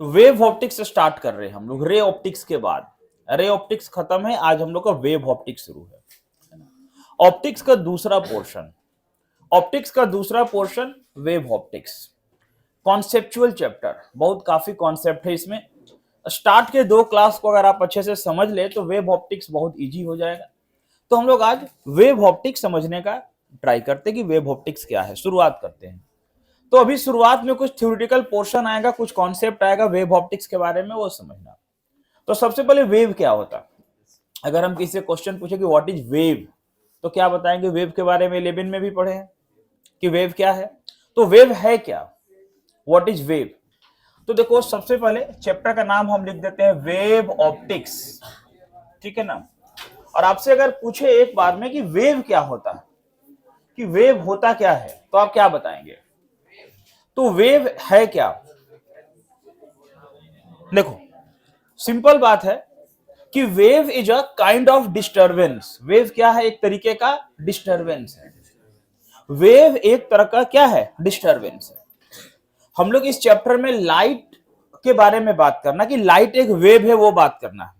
Wave optics start कर रहे हैं हम लोग रे ऑप्टिक्स के बाद। रे ऑप्टिक्स खत्म है, आज हम लोग का वेव ऑप्टिक्स शुरू है। ऑप्टिक्स का दूसरा पोर्शन, ऑप्टिक्स का दूसरा portion wave optics. Conceptual chapter, बहुत काफी कॉन्सेप्ट है इसमें। स्टार्ट के 2 क्लास को अगर आप अच्छे से समझ ले तो वेव ऑप्टिक्स बहुत इजी हो जाएगा। तो हम लोग आज वेव ऑप्टिक्स समझने का ट्राई करते हैं कि वेव ऑप्टिक्स क्या है। शुरुआत करते हैं। तो अभी शुरुआत में कुछ थ्योरेटिकल पोर्शन आएगा, कुछ कॉन्सेप्ट आएगा वेव ऑप्टिक्स के बारे में, वो समझना। तो सबसे पहले वेव क्या होता है। अगर हम किसी से क्वेश्चन पूछे कि व्हाट इज वेव, तो क्या बताएंगे। वेव के बारे में 11 में भी पढ़े हैं कि वेव क्या है। तो वेव है क्या, व्हाट इज वेव। तो देखो सबसे पहले चैप्टर का नाम हम लिख देते हैं वेव ऑप्टिक्स, ठीक है ना। और आपसे अगर पूछे एक बार में कि वेव क्या होता है, कि वेव होता क्या है, तो आप क्या बताएंगे। तो वेव है क्या, देखो सिंपल बात है कि wave is a kind of disturbance. Wave क्या है, एक तरीके का डिस्टरबेंस है। वेव एक तरह का क्या है, डिस्टरबेंस है। हम लोग इस चैप्टर में लाइट के बारे में बात करना, कि लाइट एक वेव है, वो बात करना है।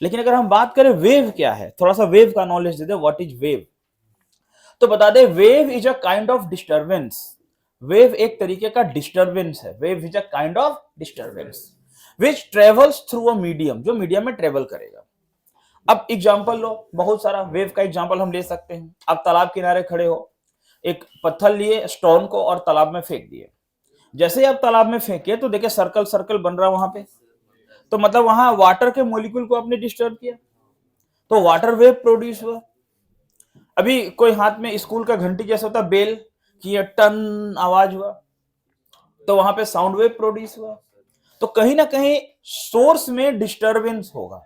लेकिन अगर हम बात करें वेव क्या है, थोड़ा सा वेव का नॉलेज दे दे, व्हाट इज वेव। तो बता दे wave is a kind of disturbance. Wave एक तरीके का डिस्टरबेंस है। Wave is a kind of disturbance which travels through a medium, जो मीडियम में ट्रेवल करेगा। अब एग्जांपल लो, बहुत सारा वेव का एग्जांपल हम ले सकते हैं। आप तालाब किनारे खड़े हो, एक पत्थर लिए स्टोन को और तालाब में फेंक दिए। जैसे ही आप तालाब में फेंके तो देखिए सर्कल सर्कल बन रहा वहां पे, तो मतलब वहां वाटर के मॉलिक्यूल को आपने डिस्टर्ब किया, तो वाटर वेव प्रोड्यूस हुआ। अभी कोई हाथ में स्कूल का घंटी जैसा होता बेल, कि ये टन आवाज हुआ, तो वहां पे साउंड वेव प्रोड्यूस हुआ। तो कहीं ना कहीं सोर्स में डिस्टरबेंस होगा।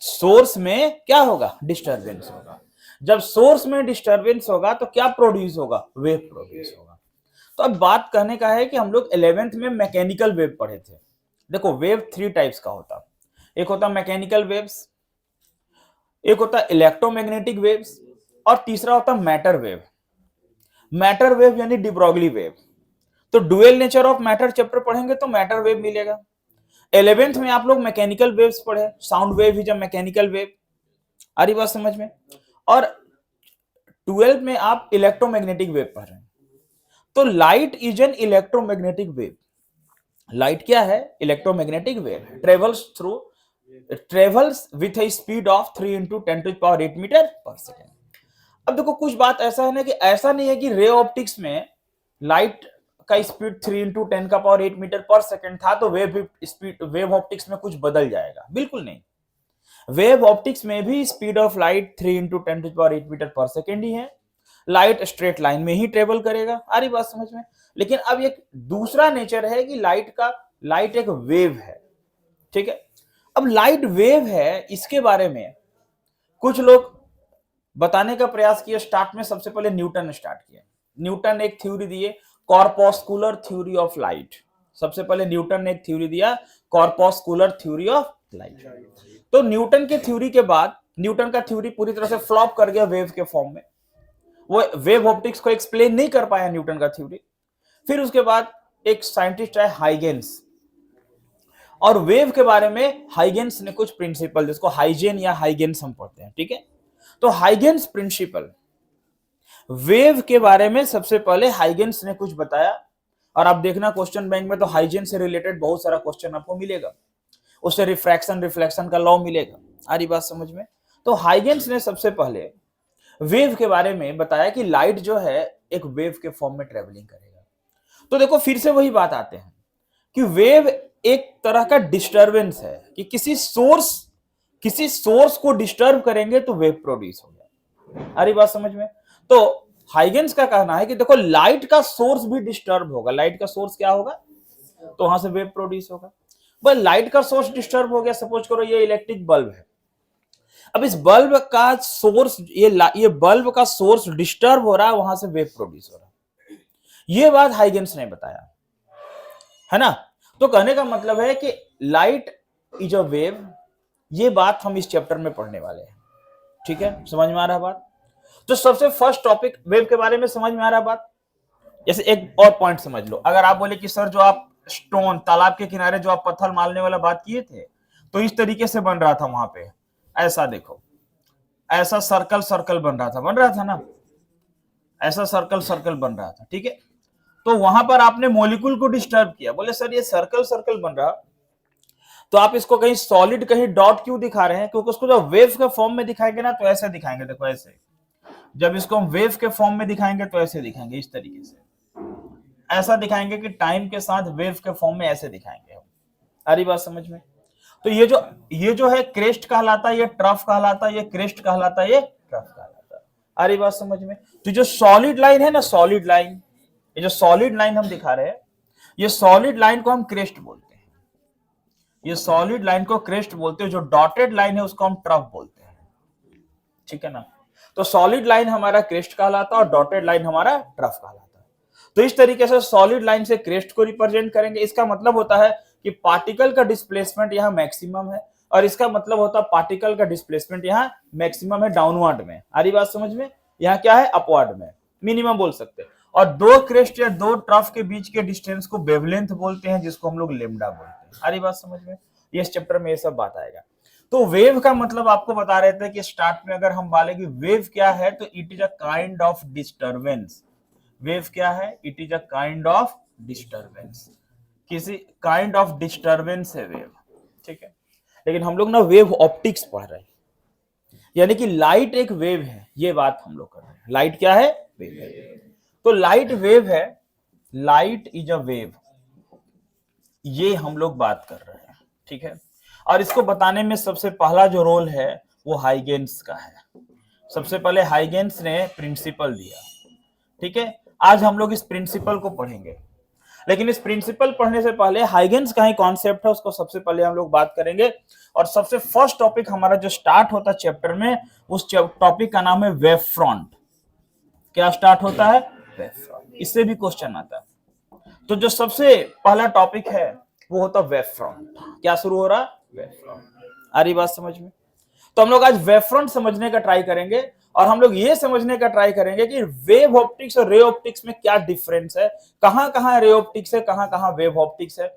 सोर्स में क्या होगा, डिस्टरबेंस होगा। जब सोर्स में डिस्टरबेंस होगा तो क्या प्रोड्यूस होगा, वेव प्रोड्यूस होगा। तो अब बात करने का है कि हम लोग 11th में मैकेनिकल वेव पढ़े थे। देखो वेव 3 टाइप्स का होता, एक होता मैकेनिकल वेव्स, एक होता इलेक्ट्रोमैग्नेटिक वेव्स, और तीसरा होता मैटर वेव। मैटर वेव यानी डिब्रोगली वेव। तो dual nature of matter chapter पढ़ेंगे तो मैटर वेव मिलेगा। 11th में आप लोग मैकेनिकल वेव्स पढ़े, sound wave is a mechanical wave, आ रही बात समझ में। और 12th में आप इलेक्ट्रोमैग्नेटिक वेव पढ़ रहे हैं। तो light is an electromagnetic wave. Light क्या है, electromagnetic wave, travels with a speed of 3 × 10⁸ metre per second. अब देखो कुछ बात ऐसा है ना, कि ऐसा नहीं है कि रे ऑप्टिक्स में लाइट का स्पीड 3 × 10⁸ मीटर पर सेकेंड था तो वेव ऑप्टिक्स में कुछ बदल जाएगा, बिल्कुल नहीं। वेव ऑप्टिक्स में भी speed of light 3 × 10⁸ metre per second ही है। लाइट स्ट्रेट लाइन में ही ट्रेवल करेगा, आ रही बात समझ में। लेकिन अब एक दूसरा नेचर है कि लाइट एक वेव है, ठीक है। अब लाइट वेव है, इसके बारे में कुछ लोग बताने का प्रयास किया। स्टार्ट में सबसे पहले न्यूटन स्टार्ट किया। न्यूटन एक थ्योरी दिए, कॉर्पस्कुलर थ्योरी ऑफ लाइट। सबसे पहले न्यूटन ने एक थ्योरी दिया, कॉर्पस्कुलर थ्योरी ऑफ लाइट। तो न्यूटन के थ्योरी के बाद न्यूटन का थ्योरी पूरी तरह से फ्लॉप कर गया वेव के फॉर्म में। वो वेव ऑप्टिक्स को एक्सप्लेन नहीं कर पाया न्यूटन का थ्योरी। फिर उसके बाद एक साइंटिस्ट है हाइगेंस, और वेव के बारे में हाइगेंस ने कुछ प्रिंसिपल, जिसको हाइजेन या हाइगेंस हम पढ़ते हैं, ठीक है। तो हाइगेंस प्रिंसिपल, वेव के बारे में सबसे पहले हाइगेंस ने कुछ बताया। और आप देखना क्वेश्चन बैंक में तो हाइजेन से रिलेटेड बहुत सारा क्वेश्चन आपको मिलेगा, उससे रिफ्रैक्शन रिफ्लेक्शन का लॉ मिलेगा, आ रही बात समझ में। तो हाइगेंस ने सबसे पहले वेव के बारे में बताया कि लाइट जो है एक वेव के फॉर्म में ट्रेवलिंग करेगा। तो देखो फिर से वही बात आते हैं कि वेव एक तरह का डिस्टरबेंस है, कि किसी सोर्स को डिस्टर्ब करेंगे तो वेव प्रोड्यूस होगा, आ रही बात समझ में। तो हाइगेंस का कहना है कि देखो लाइट का सोर्स भी डिस्टर्ब होगा। लाइट का सोर्स क्या होगा, तो वहां से वेव प्रोड्यूस होगा। बस लाइट का सोर्स डिस्टर्ब हो गया, सपोज करो ये इलेक्ट्रिक बल्ब है। अब इस बल्ब का सोर्स, ये बल्ब का सोर्स डिस्टर्ब हो रहा है, वहां से वेव प्रोड्यूस हो रहा है। ये बात हाइगेंस ने बताया, है ना। तो कहने का मतलब है कि लाइट इज अ वेव, ये बात हम इस चैप्टर में पढ़ने वाले हैं, ठीक है। समझ में आ रहा बात। तो सबसे फर्स्ट टॉपिक वेव के बारे में समझ में आ रहा बात। जैसे एक और पॉइंट समझ लो, अगर आप बोले कि सर जो आप स्टोन, तालाब के किनारे जो आप पत्थर मारने वाला बात किए थे, तो इस तरीके से बन रहा था वहां पे। ऐसा देखो, ऐसा सर्कल सर्कल बन रहा था ना, ऐसा सर्कल सर्कल बन रहा था, ठीक है। तो वहां पर आपने मॉलिक्यूल को डिस्टर्ब किया, बोले सर ये सर्कल सर्कल बन रहा, तो आप इसको कहीं सॉलिड कहीं डॉट क्यों दिखा रहे हैं? क्योंकि उसको जब वेव के फॉर्म में दिखाएंगे ना तो ऐसे दिखाएंगे, देखो ऐसे। जब इसको हम वेव के फॉर्म में दिखाएंगे तो ऐसे दिखाएंगे, इस तरीके से ऐसा दिखाएंगे कि टाइम के साथ वेव के फॉर्म में ऐसे दिखाएंगे हम। आ रही बात समझ में? तो ये जो है क्रेस्ट कहलाता है, ये ट्रफ कहलाता है, ये क्रेस्ट कहलाता है, ये ट्रफ कहलाता है। आ रही बात समझ में? तो जो सॉलिड लाइन है ना, सॉलिड लाइन, ये जो सॉलिड लाइन हम दिखा रहे हैं, ये सॉलिड लाइन को हम क्रेस्ट बोलते हैं। ये सॉलिड लाइन को क्रेस्ट बोलते हैं, जो डॉटेड लाइन है उसको हम ट्रफ बोलते हैं, ठीक है ना। तो सॉलिड लाइन हमारा क्रेस्ट कहलाता है और डॉटेड लाइन हमारा ट्रफ कहलाता है। तो इस तरीके से सॉलिड लाइन से क्रेस्ट को रिप्रेजेंट करेंगे। इसका मतलब होता है कि पार्टिकल का डिस्प्लेसमेंट यहाँ मैक्सिमम है, और इसका मतलब होता है पार्टिकल का डिस्प्लेसमेंट यहाँ मैक्सिमम है डाउनवर्ड में। आ रही बात समझ में? यहाँ क्या है? अपवर्ड में, मिनिमम बोल सकते हैं। और दो क्रेस्ट या दो ट्रफ के बीच के डिस्टेंस को वेवलेंथ बोलते हैं, जिसको हम लोग लेमडा बोलते हैं। आ रही बात समझ में? ये इस चैप्टर में ये सब बात आएगा। तो वेव का मतलब आपको बता रहे थे कि स्टार्ट में अगर हम बोले कि वेव क्या है, तो it is a kind of disturbance. Wave क्या है? It is a kind of disturbance, किसी काइंड ऑफ डिस्टरबेंस है वेव, ठीक है। लेकिन हम लोग ना वेव ऑप्टिक्स पढ़ रहे हैं, यानी कि लाइट एक वेव है, ये बात हम लोग कर रहे हैं। लाइट क्या है? वेव है। तो लाइट वेव है, लाइट इज अ वेव, ये हम लोग बात कर रहे हैं, ठीक है। और इसको बताने में सबसे पहला जो रोल है वो हाइगेंस का है। सबसे पहले हाइगेंस ने प्रिंसिपल दिया, ठीक है। आज हम लोग इस प्रिंसिपल को पढ़ेंगे, लेकिन इस प्रिंसिपल पढ़ने से पहले हाइगेंस का ही कॉन्सेप्ट है, उसको सबसे पहले हम लोग बात करेंगे। और सबसे फर्स्ट टॉपिक हमारा जो स्टार्ट होता है चैप्टर में, उस टॉपिक का नाम है वेव फ्रंट। क्या स्टार्ट होता है? Wave front. इससे भी क्वेश्चन आता है। तो जो सबसे पहला टॉपिक है वो होता है वेव फ्रंट। क्या शुरू हो रहा है? Wave front. आ रही बात समझ में? तो हम लोग आज वेव फ्रंट समझने का ट्राई करेंगे, और हम लोग ये समझने का ट्राई करेंगे कि वेव ऑप्टिक्स और रे ऑप्टिक्स में क्या डिफरेंस है, कहां कहां रे ऑप्टिक्स है, कहां कहां वेव ऑप्टिक्स है।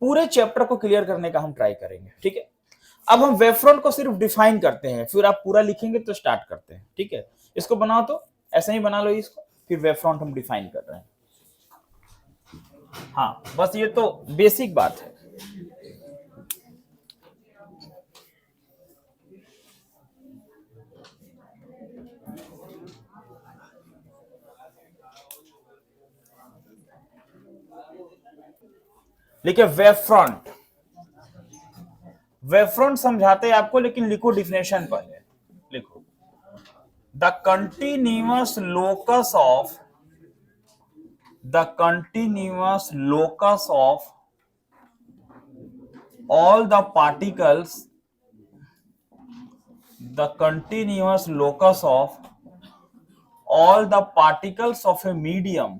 पूरे चैप्टर को क्लियर करने का हम ट्राई करेंगे, ठीक है। अब हम वेव फ्रंट को सिर्फ डिफाइन करते हैं, फिर आप पूरा लिखेंगे तो स्टार्ट करते हैं, ठीक है। इसको बनाओ, तो ऐसे ही बना लो इसको, फिर वेव फ्रंट हम डिफाइन कर रहे हैं। हाँ, बस ये तो बेसिक बात है। लिखे वेव फ्रंट। वेव फ्रंट समझाते हैं आपको, लेकिन लिखो डिफिनेशन पहले। लिखो, the continuous locus of all the particles, the continuous locus of all the particles of a medium,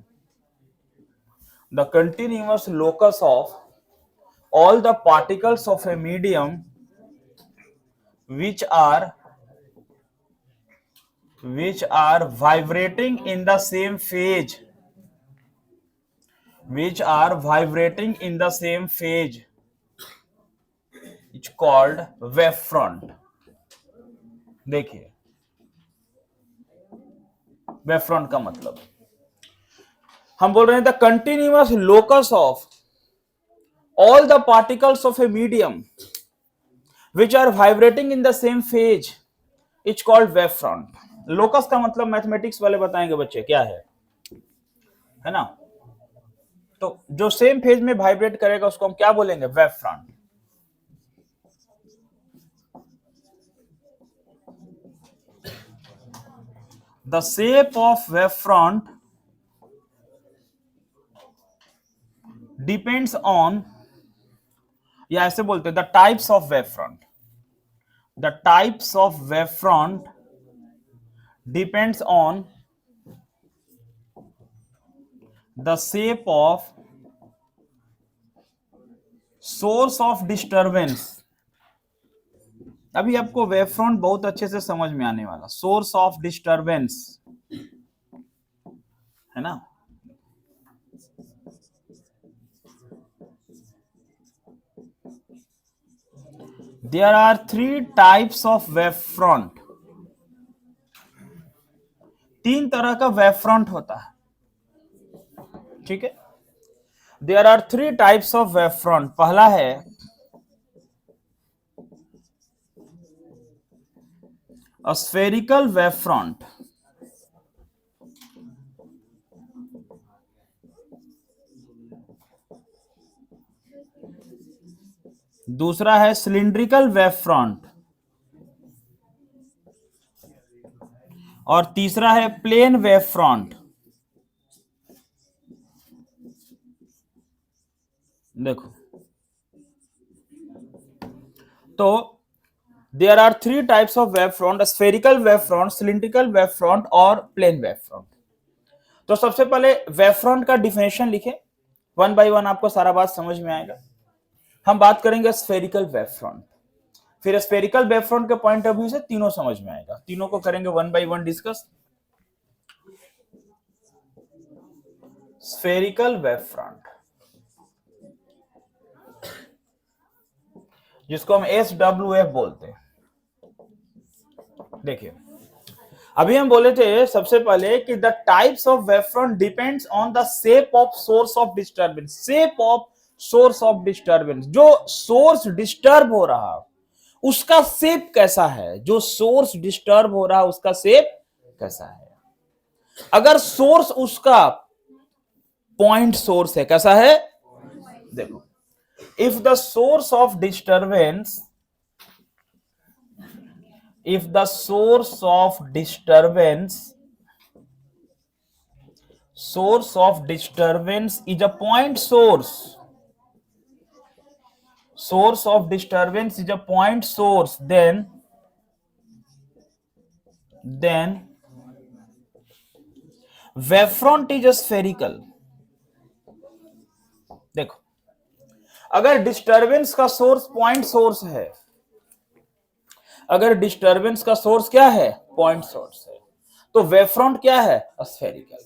the continuous locus of all the particles of a medium which are vibrating in the same phase, which are vibrating in the same phase, it's called wave front। देखिए, wave front का मतलब हम बोल रहे हैं the continuous locus of all the particles of a medium which are vibrating in the same phase, it's called wave front. Locus का मतलब mathematics वाले बताएंगे बच्चे क्या है ना। तो जो सेम फेज में वाइब्रेट करेगा उसको हम क्या बोलेंगे? Wave front. The shape of wave front depends on, या ऐसे बोलते हैं the types of wave front. The types of wave front depends on the shape of source of disturbance. अभी आपको वेव फ्रंट बहुत अच्छे से समझ में आने वाला। सोर्स ऑफ डिस्टरबेंस, है ना। There are three types of wave front. तीन तरह का वेव फ्रंट होता है, ठीक है। There are three types of wave front. पहला है स्फेरिकल वेव फ्रंट, दूसरा है सिलिंड्रिकल वेव फ्रंट, और तीसरा है प्लेन वेव फ्रंट। देखो, तो there are three types of wave front, spherical wave front, cylindrical wave front और प्लेन वेव फ्रंट। तो सबसे पहले वेव फ्रंट का डिफिनेशन लिखें, वन बाय वन आपको सारा बात समझ में आएगा। हम बात करेंगे स्फेरिकल वेव फ्रंट, फिर स्फेरिकल वेव फ्रंट के पॉइंट ऑफ व्यू से तीनों समझ में आएगा, तीनों को करेंगे one by one discuss. Spherical wave front, जिसको हम SWF बोलते हैं। देखिए, अभी हम बोले थे सबसे पहले कि the types of wave front depends on the shape of source of disturbance. Shape of source of disturbance, जो सोर्स डिस्टर्ब हो रहा उसका शेप कैसा है, जो सोर्स डिस्टर्ब हो रहा उसका शेप कैसा है। अगर सोर्स उसका पॉइंट सोर्स है, कैसा है, देखो, if the source of disturbance is a point source, then wavefront is spherical। देखो, अगर डिस्टरबेंस का सोर्स पॉइंट सोर्स है, अगर डिस्टरबेंस का सोर्स क्या है, पॉइंट सोर्स है, तो वेवफ्रंट क्या है, स्फेरिकल।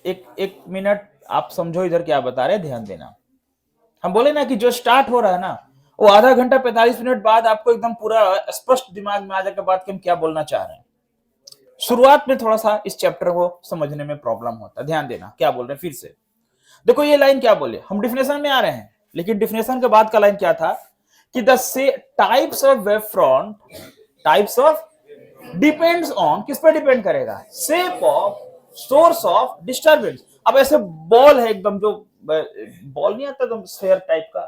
एक मिनट आप समझो इधर क्या बता रहे, ध्यान देना। हम बोले ना कि जो स्टार्ट हो रहा है ना, वो आधा घंटा 45 मिनट बाद आपको एकदम पूरा स्पष्ट दिमाग में आ जाएगा बात कि हम क्या बोलना चाह रहे हैं। शुरुआत में थोड़ा सा इस चैप्टर को समझने में प्रॉब्लम होता है, ध्यान देना क्या बोल रहे हैं फिर से। देखो, ये लाइन क्या बोले, हम डिफिनेशन में आ रहे हैं, लेकिन डिफिनेशन के बाद का लाइन क्या था कि the types of wave front, types of depends on, किस पे डिपेंड करेगा, shape of source of disturbance. अब ऐसे बॉल है एकदम, जो बॉल नहीं आता एकदम स्फेयर टाइप का,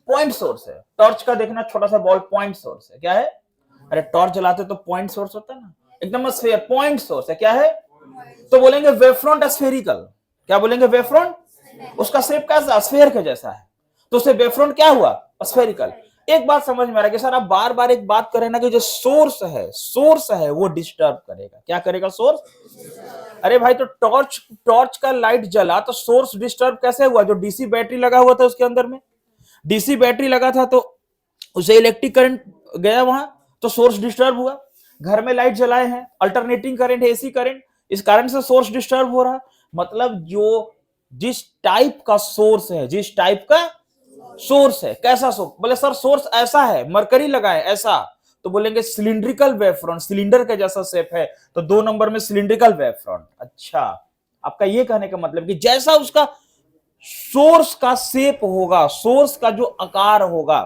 पॉइंट सोर्स है। टॉर्च का देखना, छोटा सा बॉल पॉइंट सोर्स है, क्या है, अरे टॉर्च जलाते तो पॉइंट सोर्स होता है ना, एकदम स्फेयर पॉइंट सोर्स है, क्या है, तो बोलेंगे वेवफ्रंट स्फेरिकल। क्या बोलेंगे, वेवफ्रंट, उसका शेप कैसा, स्फेयर के जैसा है, तो उसे वेवफ्रंट क्या हुआ, स्फेरिकल। एक बात समझ में आ रहा है कि सर आप बार बार एक बात करें ना कि जो सोर्स है वो डिस्टर्ब करेगा, क्या करेगा, सोर्स। अरे भाई, तो टॉर्च का लाइट जला तो सोर्स डिस्टर्ब कैसे हुआ, जो डीसी बैटरी लगा हुआ था उसके अंदर में, डीसी बैटरी लगा था तो उसे इलेक्ट्रिक करंट गया वहां, तो सोर्स डिस्टर्ब हुआ। घर में लाइट जलाए हैं, अल्टरनेटिंग करंट, एसी करंट, इस कारण से सोर्स डिस्टर्ब हो रहा। मतलब जो जिस टाइप का सोर्स है, जिस टाइप का सोर्स है, कैसा सोर्स, बोले सर सोर्स ऐसा है, मरकरी लगा है ऐसा, तो बोलेंगे सिलिंड्रिकल वेव फ्रंट, सिलिंडर का जैसा शेप है, तो 2 नंबर में सिलिंड्रिकल वेव फ्रंट। अच्छा, आपका ये कहने का मतलब कि जैसा उसका सोर्स का शेप होगा, सोर्स का जो आकार होगा,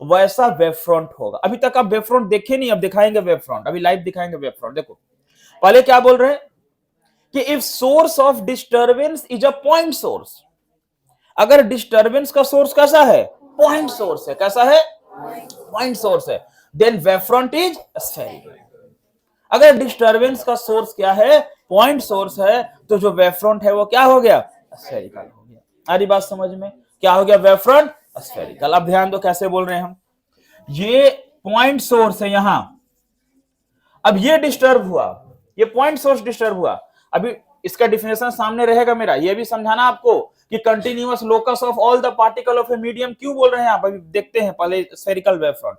वैसा वेव फ्रंट होगा। अभी तक आप वेव फ्रंट देखे नहीं, अब दिखाएंगे वेव फ्रंट, अभी लाइव दिखाएंगे वेव फ्रंट। देखो, पहले क्या बोल रहे हैं कि if source of disturbance is a point source, अगर डिस्टर्बेंस का सोर्स कैसा है, पॉइंट सोर्स है, कैसा है, पॉइंट सोर्स है, then wave front is spherical. अगर डिस्टर्बेंस का सोर्स क्या है, पॉइंट सोर्स है, तो जो वेव फ्रंट है वो क्या हो गया, स्फेरिकल हो गया। आरी बात समझ में, क्या हो गया, वेव फ्रंट स्फेरिकल। अब ध्यान दो कैसे बोल रहे हैं हम, ये पॉइंट सोर्स है यहां, अब ये डिस्टर्ब हुआ, ये पॉइंट सोर्स डिस्टर्ब हुआ। अभी इसका डिफिनेशन सामने रहेगा मेरा, ये भी समझाना आपको कि continuous locus of all the particle of a medium क्यों बोल रहे हैं आप, अभी देखते हैं पहले स्फेरिकल वेव फ्रंट।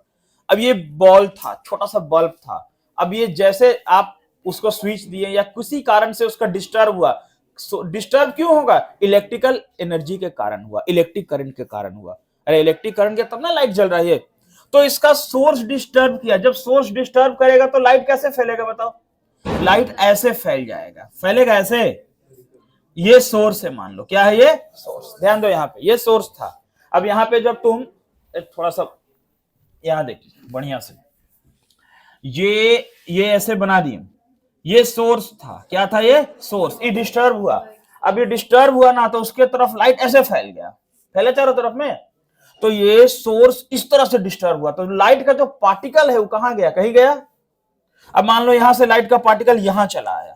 अब ये बॉल था, छोटा सा बल्ब था, अब ये जैसे आप उसको स्विच दिए या किसी कारण से उसका डिस्टर्ब हुआ, डिस्टर्ब क्यों होगा, इलेक्ट्रिकल एनर्जी के कारण हुआ, इलेक्ट्रिक करंट के कारण हुआ। अरे इलेक्ट्रिक करंट गया तब ना लाइट जल रही है। तो इसका सोर्स डिस्टर्ब किया, जब सोर्स डिस्टर्ब करेगा तो लाइट कैसे फैलेगा बताओ? लाइट ऐसे फैल जाएगा, फैलेगा ऐसे। ये सोर्स है, मान लो क्या है ये सोर्स, ध्यान दो यहाँ पे ये सोर्स था। अब यहाँ पे जब तुम थोड़ा सा यहाँ देखिए बढ़िया से, ये ऐसे बना दिए, ये सोर्स था, क्या था ये सोर्स, ये डिस्टर्ब हुआ। अब ये डिस्टर्ब हुआ ना तो उसके तरफ लाइट ऐसे फैल गया, फैले चारों तरफ में। तो ये सोर्स इस तरह से डिस्टर्ब हुआ तो लाइट का जो पार्टिकल है वो कहां गया, कहीं गया। अब मान लो यहां से लाइट का पार्टिकल यहां चला आया,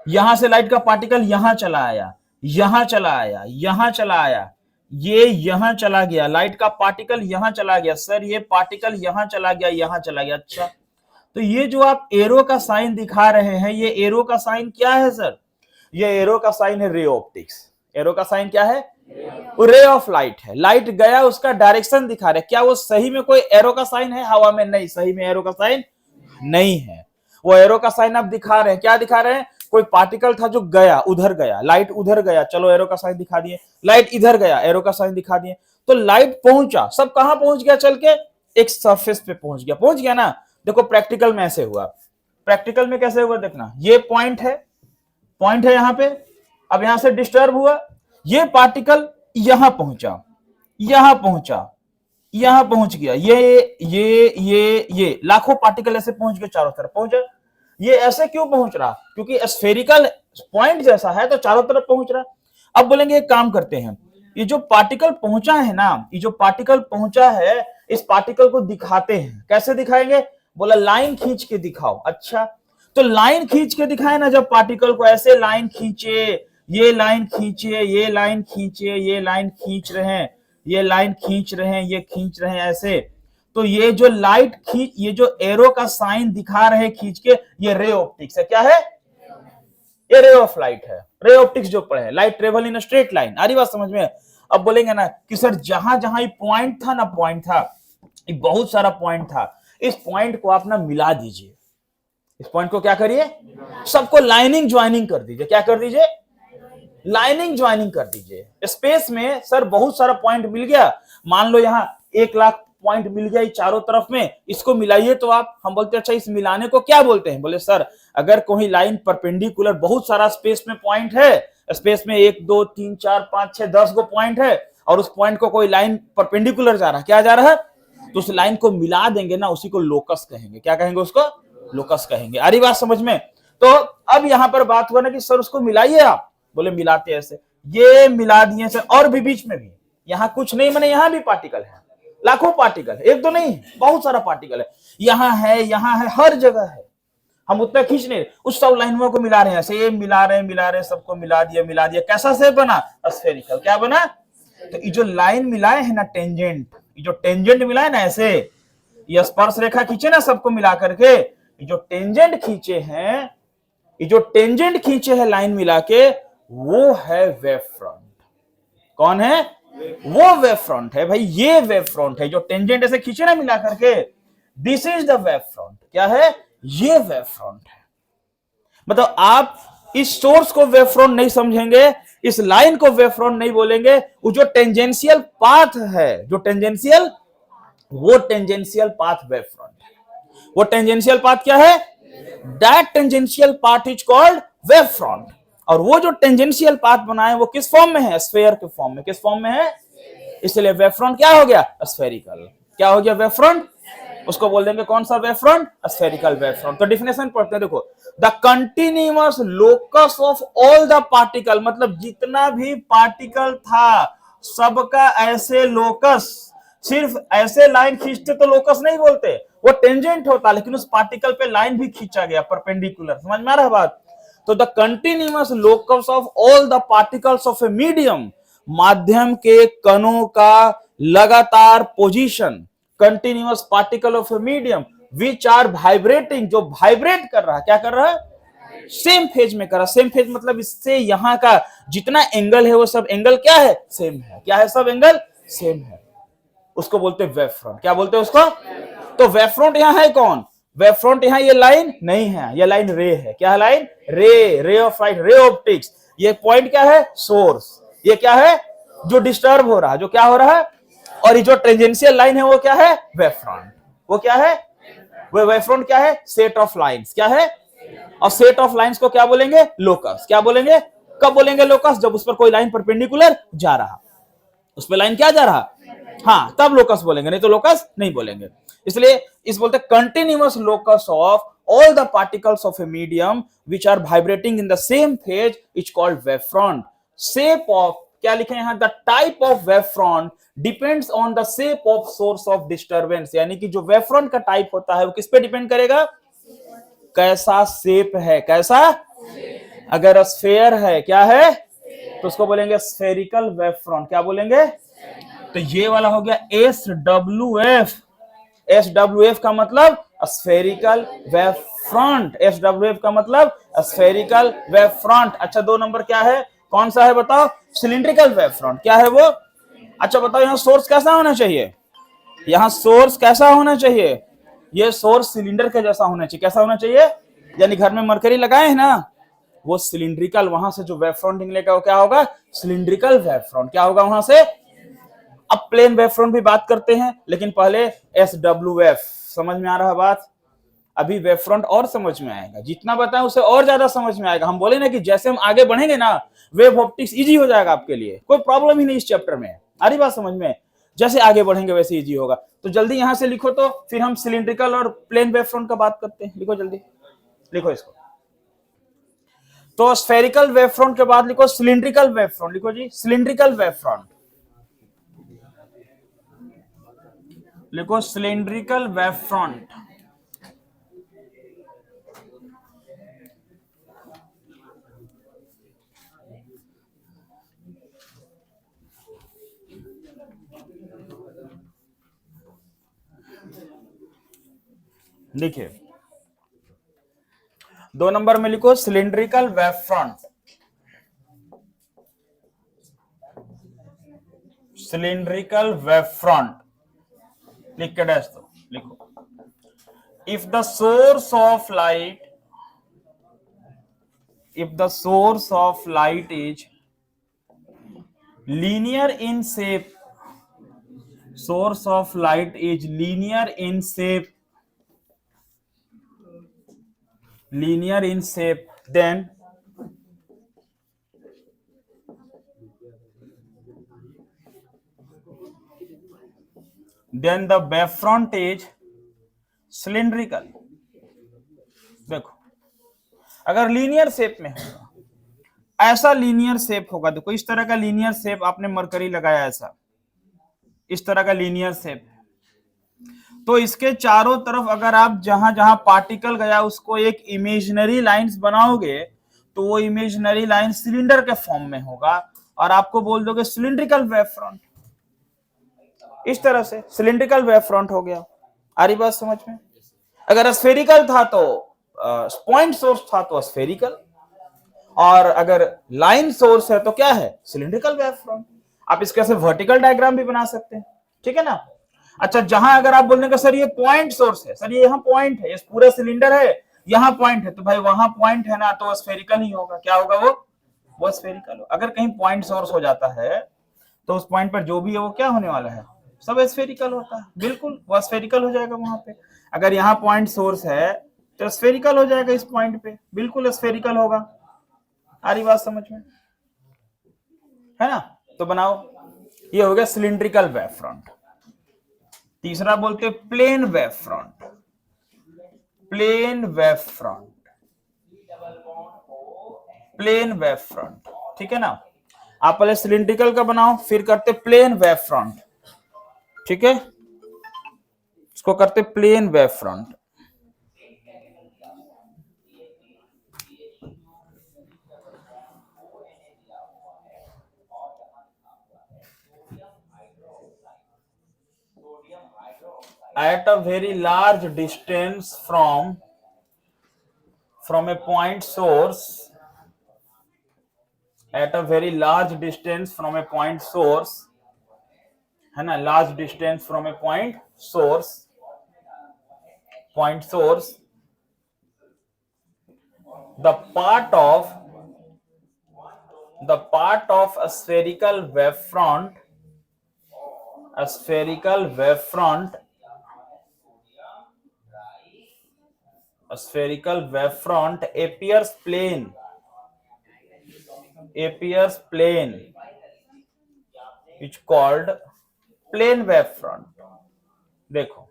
यहां से लाइट का पार्टिकल यहां चला आया, यहां चला आया, यहां चला आया, ये यहां चला गया, लाइट का पार्टिकल यहां चला गया। सर ये पार्टिकल यहां चला गया, यहां चला गया। अच्छा तो ये जो आप एरो का साइन दिखा रहे हैं, ये एरो का साइन क्या है सर? ये एरो का साइन है रे ऑप्टिक्स। एरो का साइन क्या है? रे ऑफ लाइट है। लाइट गया उसका डायरेक्शन दिखा रहे। क्या वो सही में कोई एरो का साइन है हवा में? नहीं, सही में एरो का साइन नहीं है। वो एरो का साइन आप दिखा रहे हैं, क्या दिखा रहे हैं? कोई पार्टिकल था जो गया, उधर गया, लाइट उधर गया, चलो एरो का साइन दिखा दिए। लाइट इधर गया, एरो का साइन दिखा दिए। तो लाइट पहुंचा, सब कहां पहुंच गया? चल के एक सरफेस पे पहुंच गया ना। देखो प्रैक्टिकल में ऐसे हुआ, प्रैक्टिकल में कैसे हुआ देखना। ये पॉइंट है यहां पे। अब यहां से डिस्टर्ब हुआ, ये पार्टिकल यहां पहुंचा, यहां पहुंच गया। ये लाखों पार्टिकल ऐसे पहुंच गए, चारों तरफ पहुंचा। ये ऐसे क्यों पहुंच रहा? क्योंकि स्फेरिकल पॉइंट जैसा है तो चारों तरफ पहुंच रहा। अब बोलेंगे एक काम करते हैं, ये जो पार्टिकल पहुंचा है ना, ये जो पार्टिकल पहुंचा है, इस पार्टिकल को दिखाते हैं। कैसे दिखाएंगे? बोला लाइन खींच के दिखाओ। अच्छा तो लाइन खींच के दिखाए ना, जब पार्टिकल को ऐसे लाइन खींचे, ये लाइन खींचे, ये लाइन खींचे, ये लाइन खींच रहे हैं, ये लाइन खींच रहे हैं, ये खींच रहे हैं ऐसे। तो ये जो लाइट खींच, ये जो एरो का साइन दिखा रहे खींच के, ये रे ऑप्टिक्स है। क्या है? ये रे ऑफ लाइट है। रे ऑप्टिक्स जो पढ़े, light travel in straight line. आ रही बात समझ में? अब बोलेंगे ना कि सर जहां जहां ये पॉइंट था ना, पॉइंट था, बहुत सारा पॉइंट था, इस पॉइंट को आप ना मिला दीजिए। इस पॉइंट को क्या करिए? सबको लाइनिंग ज्वाइनिंग कर दीजिए। क्या कर दीजिए? लाइनिंग ज्वाइनिंग कर दीजिए। स्पेस में सर बहुत सारा पॉइंट मिल गया, मान लो यहां 1 लाख पॉइंट मिल गया चारों तरफ में, इसको मिलाइए। तो हम बोलते हैं अच्छा इस मिलाने को क्या बोलते हैं? बोले सर अगर कोई लाइन परपेंडिकुलर, बहुत सारा स्पेस में पॉइंट है, स्पेस में 1 2 3 4 5 6 10 गो पॉइंट है, और उस पॉइंट को कोई लाइन परपेंडिकुलर जा रहा है, क्या जा रहा है, तो उस लाइन को मिला देंगे ना, उसी को लोकस कहेंगे। क्या कहेंगे? उसको लोकस कहेंगे। आ रही बात समझ में? तो अब यहां पर बात हुआ ना कि सर उसको मिलाइए आप। बोले मिलाते ऐसे, ये मिला दिए सर। और भी बीच में भी, यहां कुछ नहीं, मैंने यहां भी पार्टिकल है, लाखों पार्टिकल, एक दो नहीं, बहुत सारा पार्टिकल है, यहां है, हर जगह है। हम उतना खींच नहीं, उस सब लाइनों को मिला रहे हैं, ऐसे मिला रहे, सबको मिला दिया। कैसा से बना? स्फेरिकल। क्या बना? तो ये जो लाइन मिलाए हैं ना, टेंजेंट, ये जो टेंजेंट मिलाए ना, ऐसे ये स्पर्श रेखा खींचे ना सबको मिला करके, ये जो टेंजेंट खींचे हैं लाइन मिला के, वो है वेव फ्रंट। कौन है? वो वेव फ्रंट है भाई। ये वेव फ्रंट है जो टेंजेंट ऐसे खींचे ना मिला करके, this is the wave front. क्या है? ये वेव फ्रंट है। मतलब आप इस सोर्स को वेव फ्रंट नहीं समझेंगे, इस लाइन को वेव फ्रंट नहीं बोलेंगे। वो जो टेंजेंशियल पाथ है, वो टेंजेंशियल पाथ वेव फ्रंट है। वो टेंजेंशियल पाथ क्या है? That tangential path is called wave front. और वो जो टेंजेंशियल पाथ बनाए वो किस फॉर्म में है? स्फेयर के फॉर्म में। किस फॉर्म में है? इसलिए वेव फ्रंट क्या हो गया? स्फेरिकल। क्या हो गया? Wave front. उसको बोल देंगे कौन सा wave front? Spherical wave front. तो डिफिनेशन पढ़ते हैं, देखो, the continuous locus of all the particle, मतलब जितना भी पार्टिकल था सबका ऐसे लोकस, सिर्फ ऐसे लाइन खींचते तो लोकस नहीं बोलते, वो टेंजेंट होता, लेकिन उस पार्टिकल पे लाइन भी खींचा गया परपेंडिकुलर। समझ में आ रहा है बात? तो the continuous locus of all the particles of a medium, माध्यम के कणों का लगातार position, continuous particle of a medium which are vibrating, जो वाइब्रेट कर रहा है, क्या कर रहा है? सेम फेज में कर रहा है। सेम फेज मतलब इससे यहां का जितना एंगल है वो सब एंगल क्या है? सेम है। क्या है? सब एंगल सेम है। उसको बोलते हैं वेव फ्रंट। क्या बोलते हैं उसको? तो वेव फ्रंट यहां है कौन? वेव फ्रंट यहां ये लाइन नहीं है, ये लाइन रे है। क्या है line? Ray of light, ray optics. ये पॉइंट क्या है? सोर्स। ये क्या है? जो डिस्टर्ब हो रहा है, जो क्या हो रहा है, और ये जो टेंजेंशियल लाइन है वो क्या है, वेव फ्रंट। वो क्या है, वो वेव फ्रंट क्या है, सेट ऑफ लाइंस, क्या है, और सेट ऑफ लाइंस को क्या बोलेंगे, लोकस। क्या बोलेंगे, कब बोलेंगे लोकस, जब उस पर कोई लाइन परपेंडिकुलर जा रहा, उस पर लाइन क्या जा रहा, हाँ, तब लोकस बोलेंगे, नहीं तो लोकस नहीं बोलेंगे। इसलिए इस बोलते continuous locus of all the particles of a medium which are vibrating in the same phase is called wave front. Shape of, क्या लिखे यहां, the type of wave front depends on the shape of source of disturbance. यानी कि जो wave front का type होता है वो किस पे डिपेंड करेगा, कैसा शेप है, कैसा, अगर स्फेयर है, क्या है, तो उसको बोलेंगे स्फेरिकल वेव फ्रंट। क्या बोलेंगे, तो ये वाला हो गया S W F. S W F का मतलब spherical wave front. S W F का मतलब स्फेरिकल वेव फ्रंट। अच्छा, 2 नंबर क्या है, कौन सा है बताओ, सिलिंड्रिकल वेव फ्रंट। क्या है वो, अच्छा बताओ, यहां सोर्स कैसा होना चाहिए, यहां सोर्स कैसा होना चाहिए, ये सोर्स सिलेंडर के जैसा होना चाहिए। कैसा होना चाहिए, यानी घर में मरकरी लगाए हैं ना, वो सिलिंड्रिकल, वहां से जो वेव फ्रंट निकलेगा वो क्या होगा, सिलिंड्रिकल वेव फ्रंट। क्या होगा वहां से, अब प्लेन वेव फ्रंट भी बात करते हैं, लेकिन पहले एस डब्ल्यू एफ। समझ में आ रहा है बात, अभी वेव फ्रंट और समझ में आएगा, जितना बताएं उसे और ज्यादा समझ में आएगा। हम बोले ना कि जैसे हम आगे बढ़ेंगे ना, वेव ऑप्टिक्स इजी हो जाएगा आपके लिए, कोई प्रॉब्लम ही नहीं इस चैप्टर में। आ रही बात समझ में, जैसे आगे बढ़ेंगे वैसे इजी होगा। तो जल्दी यहां से लिखो, तो फिर हम सिलिंड्रिकल और प्लेन वेव फ्रंट का बात करते हैं। लिखो जल्दी, लिखो इसको। तो स्फेरिकल वेव फ्रंट के बाद लिखो सिलिंड्रिकल वेव फ्रंट। लिखो जी, सिलिंड्रिकल वेव फ्रंट, लिखो सिलिंड्रिकल वेव फ्रंट। देखिए 2 नंबर में लिखो cylindrical wave front. Cylindrical wave front लिख के डैश दो, लिखो if the source of light, if the source of light is linear in shape, source of light is linear in shape, linear in shape, then the wave front is cylindrical। देखो अगर linear shape में होगा, ऐसा linear shape होगा, देखो इस तरह का लीनियर शेप आपने मरकरी लगाया, ऐसा इस तरह का लीनियर शेप, तो इसके चारों तरफ अगर आप जहां जहां पार्टिकल गया उसको एक इमेजिनरी लाइंस बनाओगे, तो वो इमेजिनरी लाइन सिलेंडर के फॉर्म में होगा, और आपको बोल दोगे सिलिंड्रिकल वेव फ्रंट। इस तरह से सिलिंड्रिकल वेव फ्रंट हो गया। आ रही बात समझ में, अगर स्फेरिकल था तो पॉइंट सोर्स था तो स्फेरिकल, और अगर लाइन सोर्स है तो क्या है, सिलिंड्रिकल वेव फ्रंट। आप इसके से वर्टिकल डायग्राम भी बना सकते हैं, ठीक है ना। अच्छा, जहां अगर आप बोलने का सर ये पॉइंट सोर्स है, सर ये यहाँ पॉइंट है, ये पूरा सिलेंडर है, यहाँ पॉइंट है, तो भाई वहां पॉइंट है ना, तो स्फेरिकल ही होगा। क्या होगा वो स्फेरिकल हो। अगर कहीं पॉइंट सोर्स हो जाता है तो उस पॉइंट पर जो भी है वो क्या होने वाला है, सब स्फेरिकल होता है, बिल्कुल वो स्फेरिकल हो जाएगा वहां पे। अगर यहाँ पॉइंट सोर्स है तो स्फेरिकल हो जाएगा, इस पॉइंट पे बिल्कुल स्फेरिकल होगा। आ रही बात समझ में, है ना। तो बनाओ, ये हो गया सिलिंड्रिकल वेव फ्रंट। तीसरा बोलते plane wave front. Plane wave front, plane wave front, ठीक है ना। आप पहले सिलिंड्रिकल का बनाओ, फिर करते प्लेन वेव फ्रंट, ठीक है। इसको करते plane wave front. At a very large distance from a point source, at a very large distance from a point source, है ना, large distance from a point source, the part of the part of a spherical wavefront appears plane which called plane wavefront। देखो,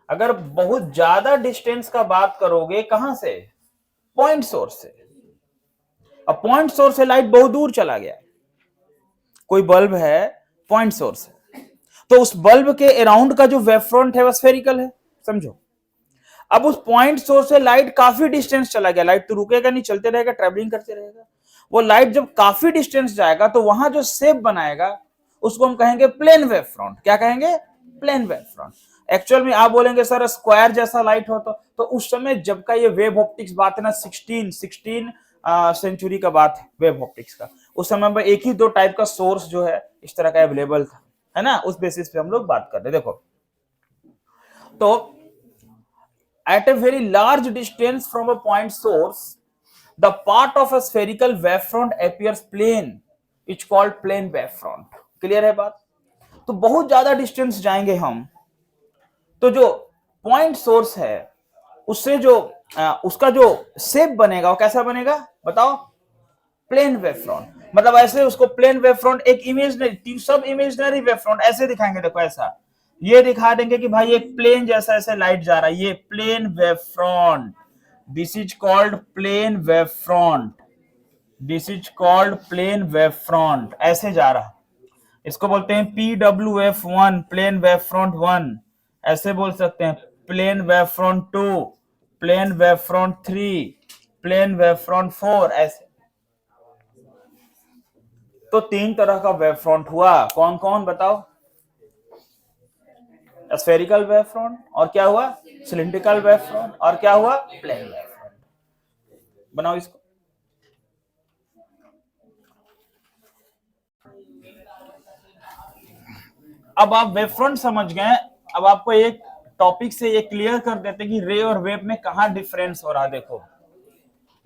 अगर बहुत ज्यादा distance का बात करोगे, कहां से, पॉइंट सोर्स से। अब पॉइंट सोर्स से लाइट बहुत दूर चला गया, कोई बल्ब है, पॉइंट सोर्स है, तो उस बल्ब के अराउंड का जो वेवफ्रंट है वो स्फेरिकल है, समझो। अब उस पॉइंट सोर्स से लाइट काफी डिस्टेंस चला गया, लाइट तो रुकेगा नहीं, चलते रहेगा, ट्रेवलिंग करते रहेगा। वो लाइट जब काफी डिस्टेंस जाएगा तो वहां जो शेप बनाएगा उसको हम कहेंगे प्लेन वेव फ्रंट। क्या कहेंगे, प्लेन वेव फ्रंट। एक्चुअल में आप बोलेंगे सर स्क्वायर जैसा लाइट हो, तो उस समय जब का ये वेव ऑप्टिक्स बात है ना, 16 सेंचुरी का बात है वेव ऑप्टिक्स का, उस समय में एक ही दो टाइप का सोर्स जो है इस तरह का अवेलेबल था, है ना, उस बेसिस पे हम लोग बात कर रहे। देखो, तो at a very large distance from a point source, the part of a spherical wavefront appears plane, which called plane wavefront। Clear है बात। तो बहुत ज्यादा डिस्टेंस जाएंगे हम, तो जो पॉइंट सोर्स है उससे जो उसका जो शेप बनेगा वो कैसा बनेगा बताओ, प्लेन वेवफ्रंट। मतलब ऐसे उसको प्लेन वेवफ्रंट, एक इमेजनरी, सब इमेजनरी वेवफ्रंट ऐसे दिखाएंगे। देखो ऐसा, ये दिखा देंगे कि भाई एक प्लेन जैसा ऐसे लाइट जा रहा है, ये plane wavefront, this is called plane wavefront, this is called plane wavefront, ऐसे जा रहा है। इसको बोलते हैं PWF1, प्लेन वेवफ्रंट 1, ऐसे बोल सकते हैं plane wavefront 2, plane wavefront 3, plane wavefront 4, ऐसे। तो तीन तरह का वेवफ्रंट हुआ, कौन कौन बताओ, स्फेरिकल वेवफ्रंट, और क्या हुआ, सिलिंड्रिकल वेवफ्रंट, और क्या हुआ, प्लेन वेवफ्रंट। बनाओ इसको। अब आप वेवफ्रंट समझ गए, अब आपको एक टॉपिक से ये क्लियर कर देते कि रे और वेव में कहां डिफरेंस हो रहा। देखो,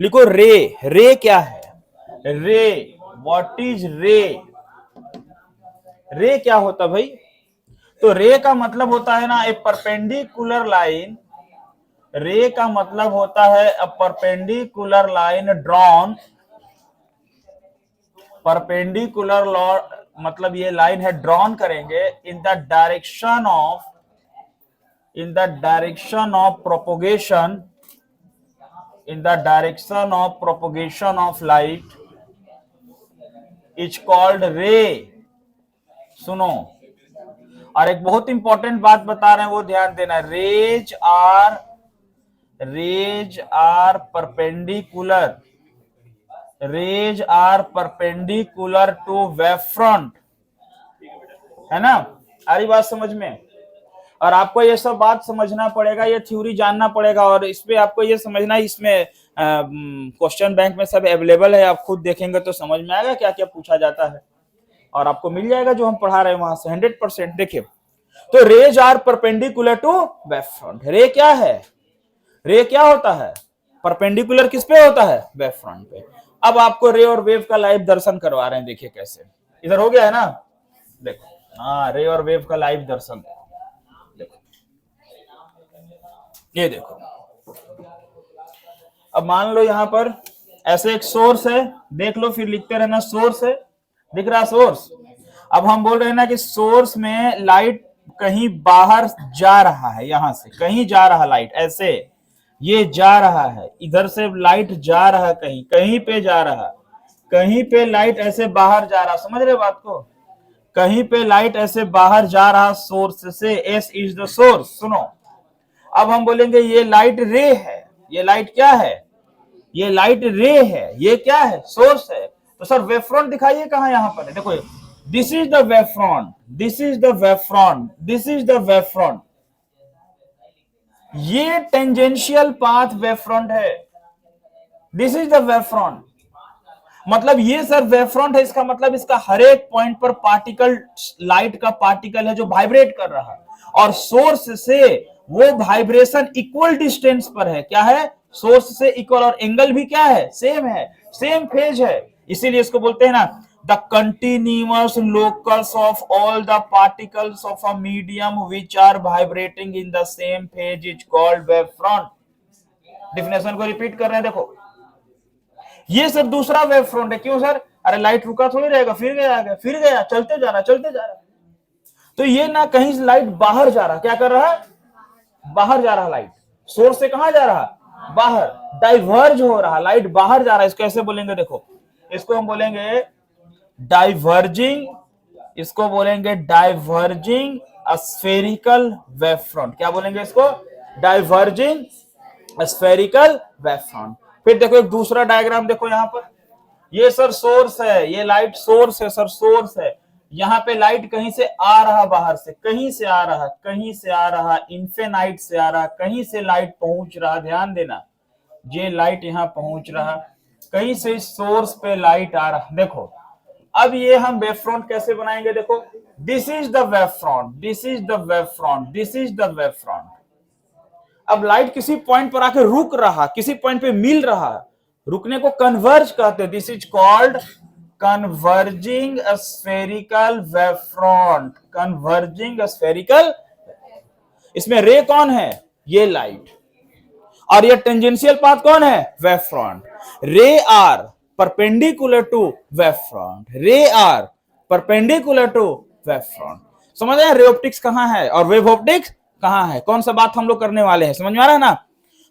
लिखो रे, रे क्या है, रे, व्हाट इज रे, रे क्या होता भाई। तो रे का मतलब होता है ना ए परपेंडिकुलर लाइन, रे का मतलब होता है a perpendicular line drawn, perpendicular मतलब ये लाइन है ड्रॉन करेंगे in the direction of propagation, in the direction of propagation of light is called ray। सुनो, और एक बहुत इंपॉर्टेंट बात बता रहे हैं वो ध्यान देना, rays are perpendicular to wave front, है ना, आ रही बात समझ में। और आपको ये सब बात समझना पड़ेगा, ये थ्योरी जानना पड़ेगा, और इसमें आपको ये समझना, इसमें क्वेश्चन बैंक में सब अवेलेबल है, आप खुद देखेंगे तो समझ में आएगा क्या क्या पूछा जाता है, और आपको मिल जाएगा जो हम पढ़ा रहे हैं वहां से 100%। देखिए, तो rays are perpendicular to wave front, ray क्या है, रे क्या होता है, परपेंडिकुलर किस पे होता है, वेव फ्रंट पे। अब आपको रे और वेव का लाइव दर्शन करवा रहे हैं, देखिए कैसे, इधर हो गया है ना, देखो, हाँ, रे और वेव का लाइव दर्शन, ये देखो। अब मान लो यहां पर ऐसे एक सोर्स है, देख लो फिर लिखते रहना, सोर्स है, दिख रहा सोर्स। अब हम बोल रहे हैं ना कि सोर्स में लाइट कहीं बाहर जा रहा है, यहां से कहीं जा रहा लाइट, ऐसे ये जा रहा है, इधर से लाइट जा रहा है, कहीं कहीं पे जा रहा, कहीं पे लाइट ऐसे बाहर जा रहा, समझ रहे बात को, कहीं पे लाइट ऐसे बाहर जा रहा सोर्स से, एस इज द सोर्स। सुनो, अब हम बोलेंगे ये लाइट रे है, ये लाइट क्या है, ये लाइट रे है, ये क्या है, सोर्स है। तो सर वेवफ्रंट दिखाइए कहां, यहां पर है, देखो, this is the wavefront, this is the wavefront, this is the wavefront, ये टेंजेंशियल पाथ वेवफ्रंट है, दिस इज द वेवफ्रंट। मतलब ये सर वेवफ्रंट है, इसका मतलब इसका हर एक पॉइंट पर पार्टिकल, लाइट का पार्टिकल है जो वाइब्रेट कर रहा है, और सोर्स से वो वाइब्रेशन इक्वल डिस्टेंस पर है, क्या है, सोर्स से इक्वल, और एंगल भी क्या है, सेम है, सेम फेज है, इसीलिए इसको बोलते हैं ना the continuous locus of all the particles of a medium which are vibrating in the same phase is called wave front. Definition को रिपीट कर रहे हैं, देखो ये सर दूसरा वेव फ्रंट है। क्यों सर? अरे लाइट रुका थोड़ी रहेगा, फिर गया फिर गया, चलते जा रहा चलते जा रहा। तो ये ना कहीं से लाइट बाहर जा रहा, क्या कर रहा है? बाहर जा रहा लाइट, सोर्स से कहां जा रहा? बाहर, डाइवर्ज हो रहा, लाइट बाहर जा रहा है। इसको कैसे बोलेंगे? देखो इसको हम बोलेंगे डाइवर्जिंग, इसको बोलेंगे डाइवर्जिंग स्फेरिकल वेव फ्रंट। क्या बोलेंगे इसको? Diverging spherical wave front. फिर देखो एक दूसरा डायग्राम देखो यहां पर, ये सर सोर्स है, ये लाइट सोर्स है सर, सोर्स है। यहाँ पे लाइट कहीं से आ रहा, बाहर से कहीं से आ रहा, कहीं से आ रहा, इन्फिनाइट से आ रहा, कहीं से लाइट पहुंच रहा। ध्यान देना, ये लाइट यहाँ पहुंच रहा, कहीं से सोर्स पे लाइट आ रहा। देखो अब ये हम वेव फ्रंट कैसे बनाएंगे? देखो this is the wave front, this is the wave front, this is the wave front. अब लाइट किसी पॉइंट पर आके रुक रहा, किसी पॉइंट पे मिल रहा, रुकने को कन्वर्ज कहते हैं। This is called converging spherical wave front, converging spherical. इसमें रे कौन है? ये लाइट। और ये टेंजेंशियल पाथ कौन है? Wave front. Ray are perpendicular to wave front, ray are perpendicular to wave front. समझ आया रे ऑप्टिक्स कहां है और वेव ऑप्टिक्स कहां है? कौन सा बात हम लोग करने वाले हैं, समझ में आ रहा है ना?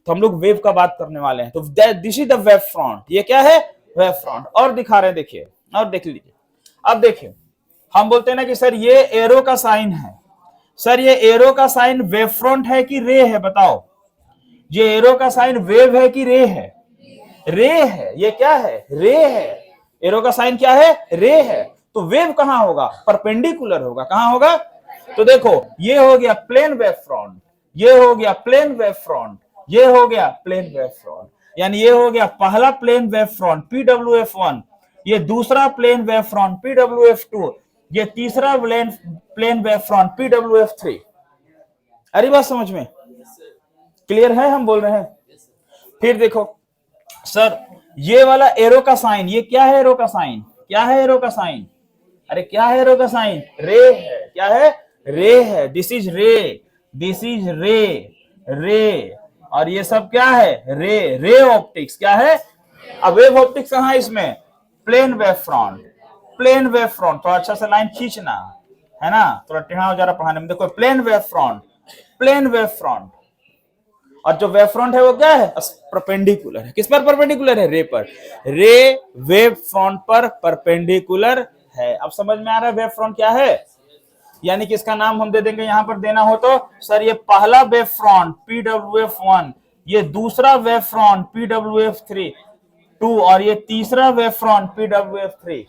तो हम लोग वेव का बात करने वाले हैं। तो this is the wave front. ये क्या है? Wave front. और दिखा रहे हैं, देखिए और देख लीजिए। अब देखिए हम बोलते हैं ना कि सर ये एरो का साइन है, सर ये एरो का साइन वेव फ्रंट है कि रे है? बताओ, ये एरो का साइन वेव है कि रे है? रे है। ये क्या है? रे है। एरो का साइन क्या है? रे है। तो वेव कहां होगा? परपेंडिकुलर होगा। कहां होगा? तो देखो ये हो गया प्लेन वेव फ्रंट, ये हो गया प्लेन वेव फ्रंट, ये हो गया प्लेन वेव फ्रंट। यानी ये हो गया पहला प्लेन वेव फ्रंट PWF1, ये दूसरा प्लेन वेव फ्रंट PWF2, ये तीसरा प्लेन वेव फ्रंट PWF3। अरे बात समझ में क्लियर है? हम बोल रहे हैं। फिर देखो सर ये वाला एरो का साइन, ये क्या है? एरो का साइन क्या है? एरो का साइन, अरे क्या है एरो का साइन? रे है। क्या है? रे है। दिस इज रे, दिस इज रे, रे। और ये सब क्या है? रे, रे ऑप्टिक्स। क्या है? अब वेव ऑप्टिक्स कहां है इसमें? Plane wave front, plane wave front. तो अच्छा से लाइन खींचना है ना, थोड़ा टेढ़ा हो जा रहा पढ़ाने में। देखो plane wave front, plane wave front. और जो वेव फ्रंट है वो क्या है? परपेंडिकुलर है। किस पर परपेंडिकुलर है? रे पर। रे वेव फ्रंट पर परपेंडिकुलर है। अब समझ में आ रहा है वेव फ्रंट क्या है? यानी कि इसका नाम हम दे देंगे, यहां पर देना हो तो सर ये पहला वेव फ्रंट PWF1, ये दूसरा वेव फ्रंट PWF3 2 और ये तीसरा वेव फ्रंट PWF3।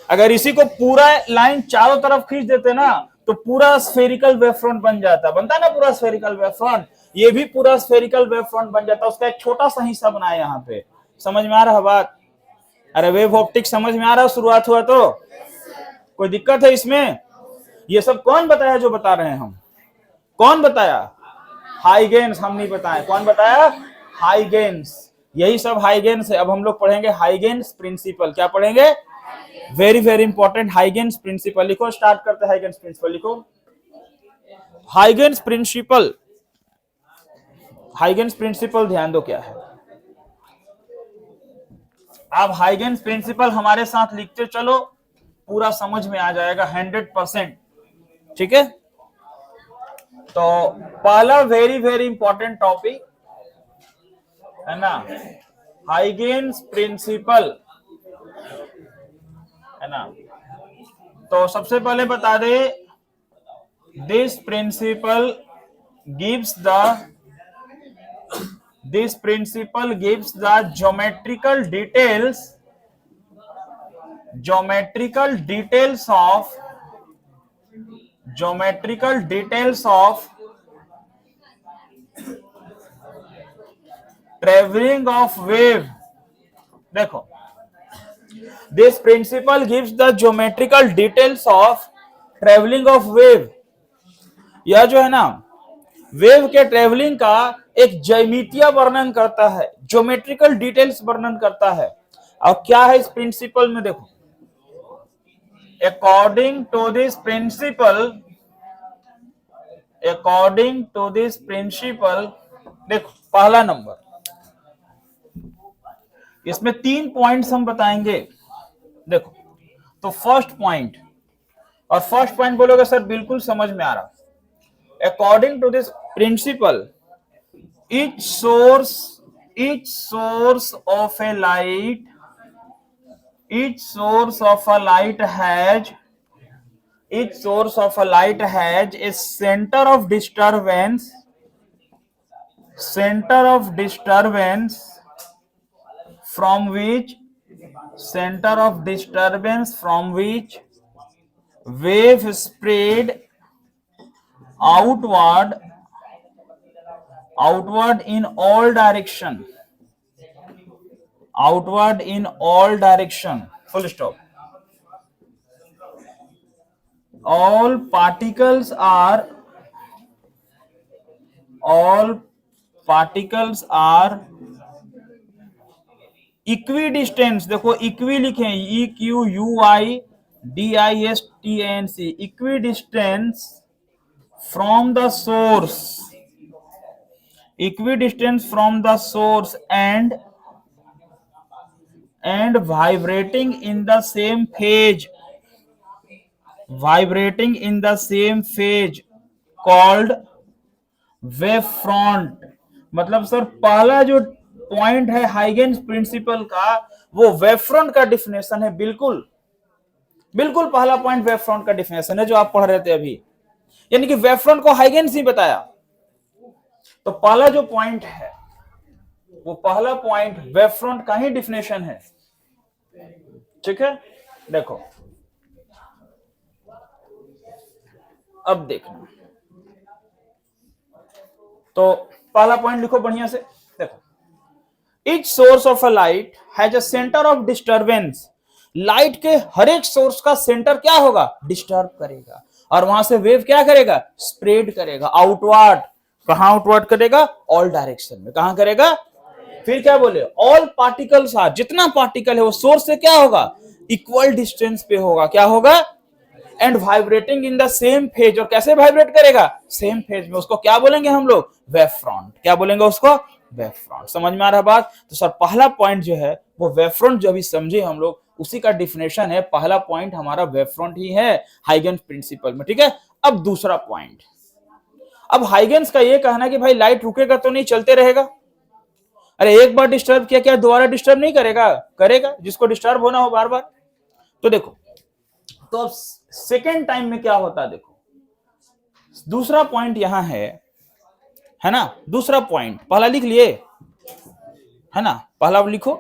अगर इसी को पूरा लाइन चारों तरफ खींच देते ना तो पूरा स्फेरिकल वेव फ्रंट बन जाता, बनता ना पूरा स्फेरिकल वेव फ्रंट। ये भी पूरा स्फेरिकल वेव फ्रंट बन जाता, उसका एक छोटा सा हिस्सा बनाया यहाँ पे। समझ में आ रहा है बात? अरे वेव ऑप्टिक्स समझ में आ रहा है? शुरुआत हुआ तो कोई दिक्कत है इसमें? ये सब कौन बताया? जो बता रहे हैं हम। कौन बताया? हाइगेन्स। हम नहीं बताए। कौन बताया? हाइगेन्स। यही सब हाइगेन्स है। अब हम लोग पढ़ेंगे हाइगेन्स प्रिंसिपल। क्या पढ़ेंगे? Very very important Huygens principle. लिखो, स्टार्ट करते हैं हाइगेन्स प्रिंसिपल। लिखो हाइगेन्स प्रिंसिपल। हाइगेन्स प्रिंसिपल ध्यान दो क्या है। आप हाइगेन्स प्रिंसिपल हमारे साथ लिखते चलो, पूरा समझ में आ जाएगा 100%। ठीक है? तो पहला वेरी वेरी इंपॉर्टेंट टॉपिक है ना, हाइगेन्स प्रिंसिपल है ना। तो सबसे पहले बता दे, this principle gives the geometrical details of traveling of wave। देखो this principle gives the geometrical details of traveling of wave। यह जो है ना वेव के ट्रेवलिंग का एक ज्यामितीय वर्णन करता है, ज्योमेट्रिकल डिटेल्स वर्णन करता है। और क्या है इस प्रिंसिपल में, देखो according to this principle, according to this principle, देखो पहला नंबर, इसमें 3 पॉइंट्स हम बताएंगे। देखो तो फर्स्ट पॉइंट, और फर्स्ट पॉइंट बोलोगे सर बिल्कुल समझ में आ रहा, according to this principle each source of a light, each source of a light has a center of disturbance from which wave spread outward in all direction, full stop. all particles are equidistance, देखो equi लिखे EQUIDISTANC, equidistance from the source and vibrating in the same phase called wave front। मतलब sir पहला जो point है हाइगेन्स principal का, वो wave front का definition है। बिल्कुल पहला पॉइंट वेव फ्रंट का डिफिनेशन है जो आप पढ़ रहे थे अभी, यानी कि वेव फ्रंट को हाइगेन्स ही बताया। तो पहला जो पॉइंट है, वो पहला पॉइंट वेव फ्रंट का ही डिफिनेशन है। ठीक है, देखो अब देखना, तो पहला पॉइंट लिखो बढ़िया से। देखो each source of a light has a center of disturbance, light के हर एक सोर्स का सेंटर क्या होगा, डिस्टर्ब करेगा, और वहां से वेव क्या करेगा, स्प्रेड करेगा आउटवर्ड। कहां आउटवर्ड करेगा, ऑल डायरेक्शन में। कहां करेगा, फिर क्या बोले, ऑल पार्टिकल्स आर, जितना पार्टिकल है वो सोर्स से क्या होगा, इक्वल डिस्टेंस पे होगा। क्या होगा, and vibrating in the same phase, और कैसे वाइब्रेट करेगा, सेम फेज में। उसको क्या बोलेंगे हम लोग, वेव फ्रंट। क्या बोलेंगे उसको, वेव फ्रंट। समझ में आ रहा बात। तो सर पहला पॉइंट जो है वो वेव फ्रंट जो अभी समझे हम लोग, उसी का डिफिनेशन है। पहला पॉइंट हमारा वेव फ्रंट ही है हाइगेन्स प्रिंसिपल में। ठीक है, अब दूसरा पॉइंट, अब हाइगेन्स का ये कहना कि भाई लाइट रुकेगा तो नहीं, चलते रहेगा। अरे एक बार डिस्टर्ब किया, क्या दोबारा डिस्टर्ब नहीं करेगा, करेगा, जिसको डिस्टर्ब होना हो बार बार। तो देखो, तो अब सेकेंड टाइम में क्या होता है, देखो दूसरा पॉइंट यहां है ना। दूसरा पॉइंट पहला लिख लिए है ना, पहला लिखो।